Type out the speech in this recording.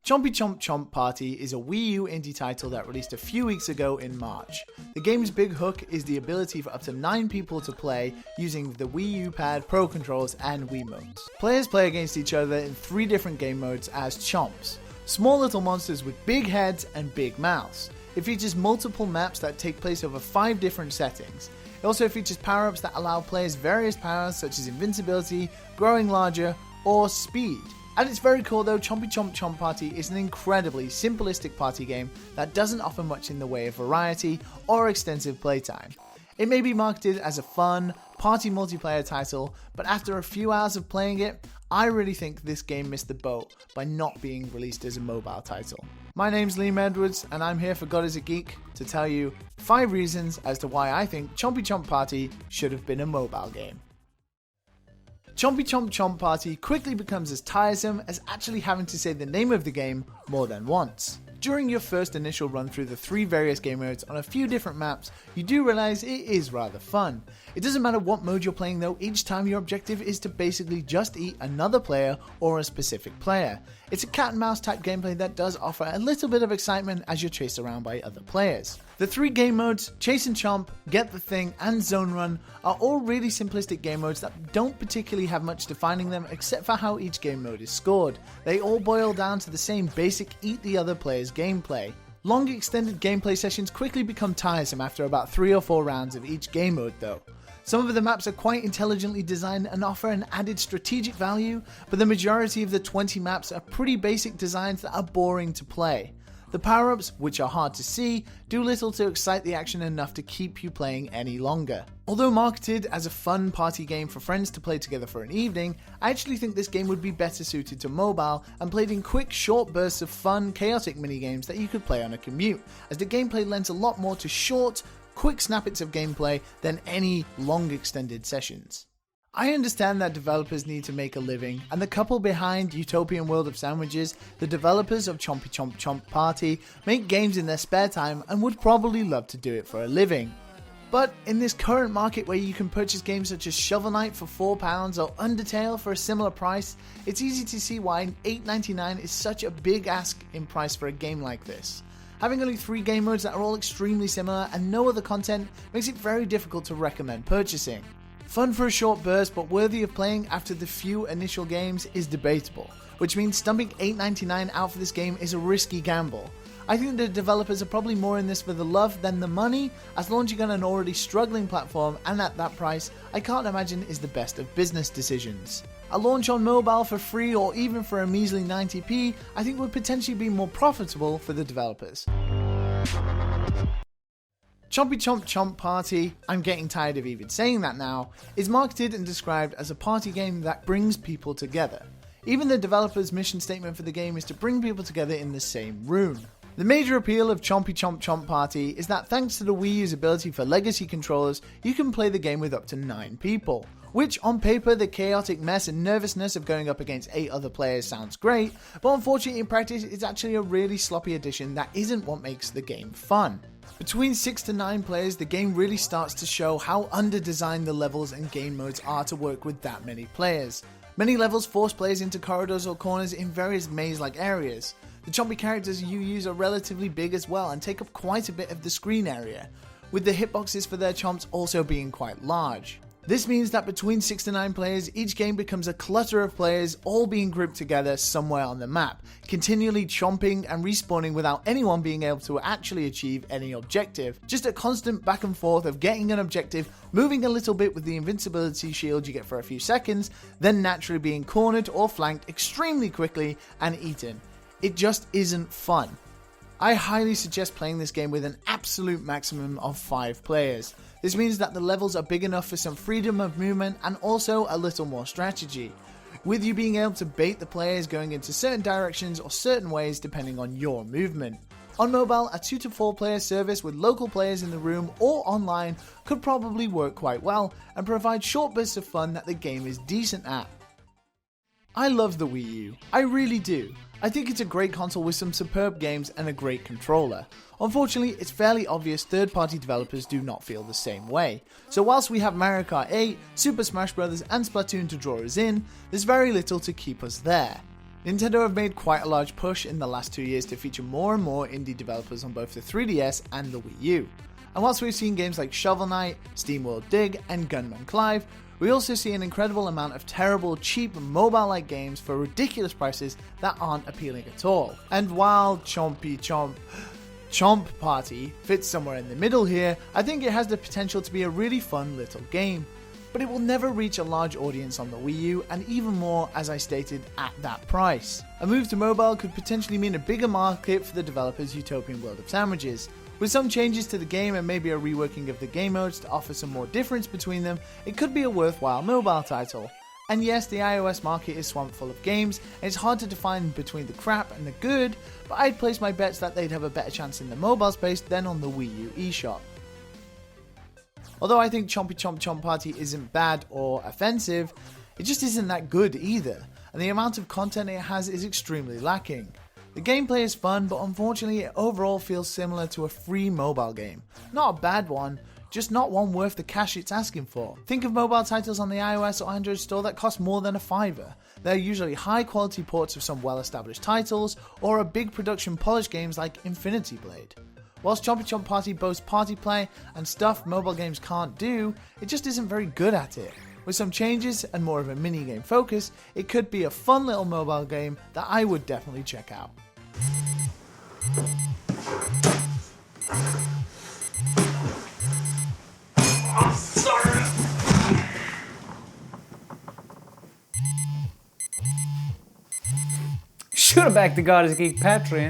Chompy Chomp Chomp Party is a Wii U indie title that released a few weeks ago in March. The game's big hook is the ability for up to 9 people to play using the Wii U pad, Pro Controls, and Wiimotes. Players play against each other in 3 different game modes as chomps, small little monsters with big heads and big mouths. It features multiple maps that take place over 5 different settings. It also features power-ups that allow players various powers such as invincibility, growing larger, or speed. At its very core though, Chompy Chomp Chomp Party is an incredibly simplistic party game that doesn't offer much in the way of variety or extensive playtime. It may be marketed as a fun, party multiplayer title, but after a few hours of playing it, I really think this game missed the boat by not being released as a mobile title. My name's Liam Edwards, and I'm here for God is a Geek to tell you 5 reasons as to why I think Chompy Chomp Party should have been a mobile game. Chompy Chomp Chomp Party quickly becomes as tiresome as actually having to say the name of the game more than once. During your first initial run through the 3 various game modes on a few different maps, you do realize it is rather fun. It doesn't matter what mode you're playing though, each time your objective is to basically just eat another player or a specific player. It's a cat and mouse type gameplay that does offer a little bit of excitement as you're chased around by other players. The 3 game modes, Chase and Chomp, Get the Thing, and Zone Run, are all really simplistic game modes that don't particularly have much defining them except for how each game mode is scored. They all boil down to the same basic eat the other player's gameplay. Long extended gameplay sessions quickly become tiresome after about 3 or 4 rounds of each game mode though. Some of the maps are quite intelligently designed and offer an added strategic value, but the majority of the 20 maps are pretty basic designs that are boring to play. The power-ups, which are hard to see, do little to excite the action enough to keep you playing any longer. Although marketed as a fun party game for friends to play together for an evening, I actually think this game would be better suited to mobile and played in quick, short bursts of fun, chaotic minigames that you could play on a commute, as the gameplay lends a lot more to short, quick snippets of gameplay than any long extended sessions. I understand that developers need to make a living, and the couple behind Utopian World of Sandwiches, the developers of Chompy Chomp Chomp Party, make games in their spare time and would probably love to do it for a living. But in this current market where you can purchase games such as Shovel Knight for £4 or Undertale for a similar price, it's easy to see why $8.99 is such a big ask in price for a game like this. Having only 3 game modes that are all extremely similar and no other content makes it very difficult to recommend purchasing. Fun for a short burst but worthy of playing after the few initial games is debatable, which means stumping $8.99 out for this game is a risky gamble. I think the developers are probably more in this for the love than the money, as launching on an already struggling platform and at that price I can't imagine is the best of business decisions. A launch on mobile for free or even for a measly 90p I think would potentially be more profitable for the developers. Chompy Chomp Chomp Party, I'm getting tired of even saying that now, is marketed and described as a party game that brings people together. Even the developer's mission statement for the game is to bring people together in the same room. The major appeal of Chompy Chomp Chomp Party is that thanks to the Wii U's ability for legacy controllers, you can play the game with up to 9 people. Which on paper the chaotic mess and nervousness of going up against 8 other players sounds great, but unfortunately in practice it's actually a really sloppy addition that isn't what makes the game fun. Between 6 to 9 players, the game really starts to show how under-designed the levels and game modes are to work with that many players. Many levels force players into corridors or corners in various maze-like areas. The chompy characters you use are relatively big as well and take up quite a bit of the screen area, with the hitboxes for their chomps also being quite large. This means that between 6 to 9 players, each game becomes a clutter of players all being grouped together somewhere on the map, continually chomping and respawning without anyone being able to actually achieve any objective. Just a constant back and forth of getting an objective, moving a little bit with the invincibility shield you get for a few seconds, then naturally being cornered or flanked extremely quickly and eaten. It just isn't fun. I highly suggest playing this game with an absolute maximum of 5 players. This means that the levels are big enough for some freedom of movement and also a little more strategy, with you being able to bait the players going into certain directions or certain ways depending on your movement. On mobile, a 2 to 4 player service with local players in the room or online could probably work quite well and provide short bursts of fun that the game is decent at. I love the Wii U, I really do. I think it's a great console with some superb games and a great controller. Unfortunately, it's fairly obvious third-party developers do not feel the same way. So whilst we have Mario Kart 8, Super Smash Bros. And Splatoon to draw us in, there's very little to keep us there. Nintendo have made quite a large push in the last 2 years to feature more and more indie developers on both the 3DS and the Wii U. And whilst we've seen games like Shovel Knight, SteamWorld Dig, and Gunman Clive, we also see an incredible amount of terrible, cheap, mobile-like games for ridiculous prices that aren't appealing at all. And while Chompy Chomp Chomp Party fits somewhere in the middle here, I think it has the potential to be a really fun little game. But it will never reach a large audience on the Wii U, and even more, as I stated, at that price. A move to mobile could potentially mean a bigger market for the developers' utopian world of sandwiches. With some changes to the game and maybe a reworking of the game modes to offer some more difference between them, it could be a worthwhile mobile title. And yes, the iOS market is swamped full of games, and it's hard to define between the crap and the good, but I'd place my bets that they'd have a better chance in the mobile space than on the Wii U eShop. Although I think Chompy Chomp Chomp Party isn't bad or offensive, it just isn't that good either, and the amount of content it has is extremely lacking. The gameplay is fun, but unfortunately it overall feels similar to a free mobile game. Not a bad one, just not one worth the cash it's asking for. Think of mobile titles on the iOS or Android store that cost more than $5. They're usually high quality ports of some well established titles, or are big production polished games like Infinity Blade. Whilst Chompy Chomp Party boasts party play and stuff mobile games can't do, it just isn't very good at it. With some changes and more of a mini-game focus, it could be a fun little mobile game that I would definitely check out. Should have backed the God is Geek Patreon.